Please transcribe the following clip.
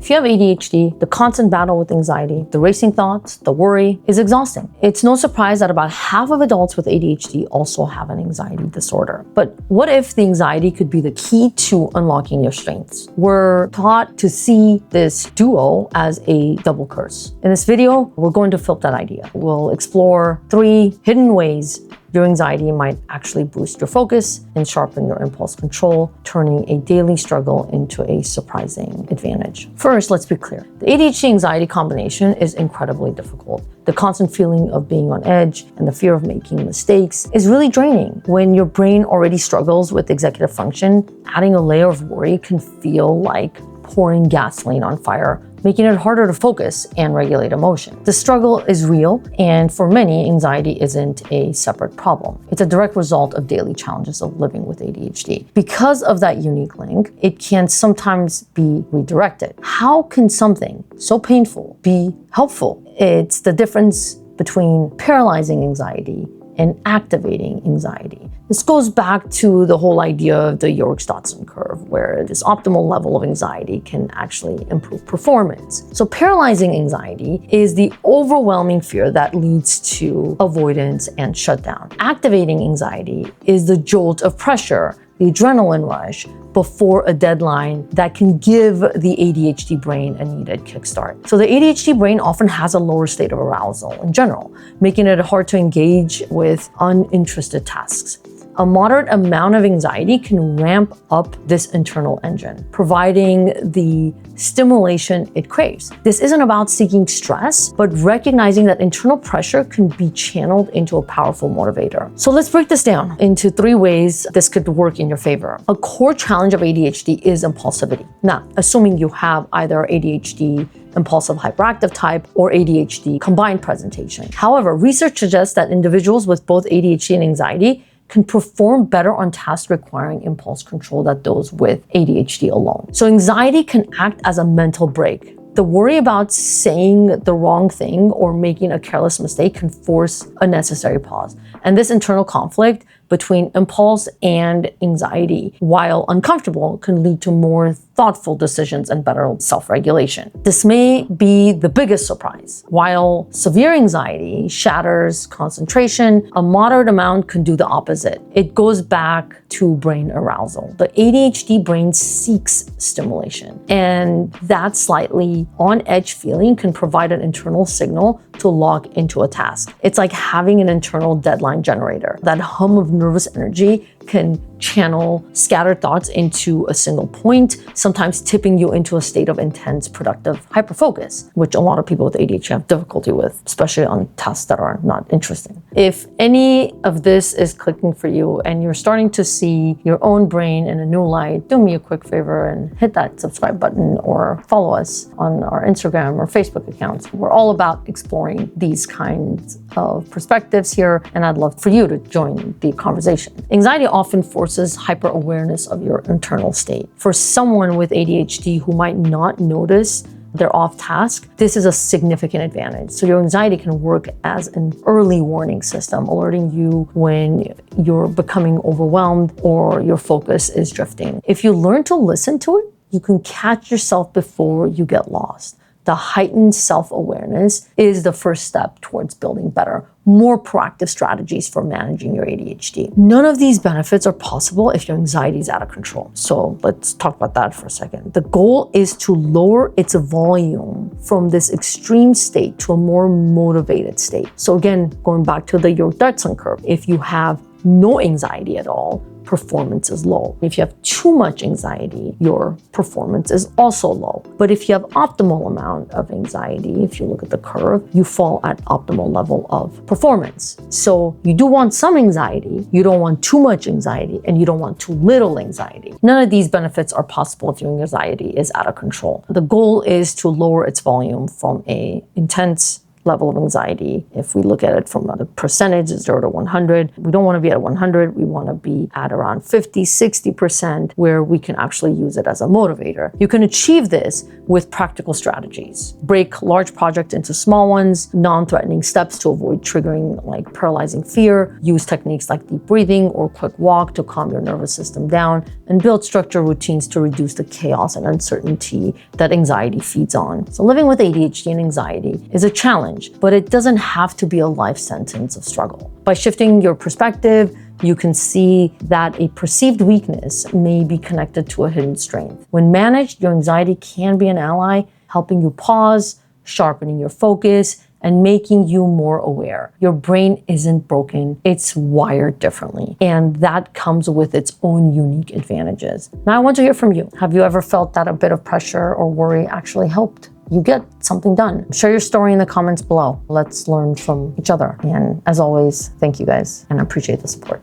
If you have ADHD, the constant battle with anxiety, the racing thoughts, the worry is exhausting. It's no surprise that about half of adults with ADHD also have an anxiety disorder. But what if the anxiety could be the key to unlocking your strengths? We're taught to see this duo as a double curse. In this video, we're going to flip that idea. We'll explore 3 hidden ways your anxiety might actually boost your focus and sharpen your impulse control, turning a daily struggle into a surprising advantage. First, let's be clear. The ADHD-anxiety combination is incredibly difficult. The constant feeling of being on edge and the fear of making mistakes is really draining. When your brain already struggles with executive function, adding a layer of worry can feel like pouring gasoline on fire, making it harder to focus and regulate emotion. The struggle is real, and for many, anxiety isn't a separate problem. It's a direct result of daily challenges of living with ADHD. Because of that unique link, it can sometimes be redirected. How can something so painful be helpful? It's the difference between paralyzing anxiety and activating anxiety. This goes back to the whole idea of the Yerkes-Dodson curve, where this optimal level of anxiety can actually improve performance. So paralyzing anxiety is the overwhelming fear that leads to avoidance and shutdown. Activating anxiety is the jolt of pressure, the adrenaline rush, before a deadline that can give the ADHD brain a needed kickstart. So the ADHD brain often has a lower state of arousal in general, making it hard to engage with uninterested tasks. A moderate amount of anxiety can ramp up this internal engine, providing the stimulation it craves. This isn't about seeking stress, but recognizing that internal pressure can be channeled into a powerful motivator. So let's break this down into 3 ways this could work in your favor. A core challenge of ADHD is impulsivity. Now, assuming you have either ADHD impulsive hyperactive type or ADHD combined presentation. However, research suggests that individuals with both ADHD and anxiety can perform better on tasks requiring impulse control than those with ADHD alone. So anxiety can act as a mental break. The worry about saying the wrong thing or making a careless mistake can force a necessary pause. And this internal conflict between impulse and anxiety, while uncomfortable, can lead to more thoughtful decisions and better self-regulation. This may be the biggest surprise. While severe anxiety shatters concentration, a moderate amount can do the opposite. It goes back to brain arousal. The ADHD brain seeks stimulation, and that slightly on-edge feeling can provide an internal signal to log into a task. It's like having an internal deadline generator. That hum of nervous energy can channel scattered thoughts into a single point, sometimes tipping you into a state of intense, productive hyperfocus, which a lot of people with ADHD have difficulty with, especially on tasks that are not interesting. If any of this is clicking for you and you're starting to see your own brain in a new light, do me a quick favor and hit that subscribe button or follow us on our Instagram or Facebook accounts. We're all about exploring these kinds of perspectives here, and I'd love for you to join the conversation. Anxiety often forces hyper-awareness of your internal state. For someone with ADHD who might not notice they're off task, this is a significant advantage. So your anxiety can work as an early warning system, alerting you when you're becoming overwhelmed or your focus is drifting. If you learn to listen to it, you can catch yourself before you get lost. The heightened self-awareness is the first step towards building better, more proactive strategies for managing your ADHD. None of these benefits are possible if your anxiety is out of control. So let's talk about that for a second. The goal is to lower its volume from this extreme state to a more motivated state. So again, going back to the Yerkes-Dodson curve, if you have no anxiety at all, performance is low. If you have too much anxiety, your performance is also low. But if you have optimal amount of anxiety, if you look at the curve, you fall at optimal level of performance. So you do want some anxiety, you don't want too much anxiety, and you don't want too little anxiety. None of these benefits are possible if your anxiety is out of control. The goal is to lower its volume from an intense level of anxiety. If we look at it from a percentage, 0 to 100, we don't want to be at 100. We want to be at around 50, 60%, where we can actually use it as a motivator. You can achieve this with practical strategies. Break large projects into small ones, non-threatening steps to avoid triggering like paralyzing fear, use techniques like deep breathing or quick walk to calm your nervous system down, and build structured routines to reduce the chaos and uncertainty that anxiety feeds on. So living with ADHD and anxiety is a challenge, but it doesn't have to be a life sentence of struggle. By shifting your perspective, you can see that a perceived weakness may be connected to a hidden strength. When managed, your anxiety can be an ally, helping you pause, sharpening your focus, and making you more aware. Your brain isn't broken, it's wired differently. And that comes with its own unique advantages. Now I want to hear from you. Have you ever felt that a bit of pressure or worry actually helped you get something done? Share your story in the comments below. Let's learn from each other. And as always, thank you guys, and I appreciate the support.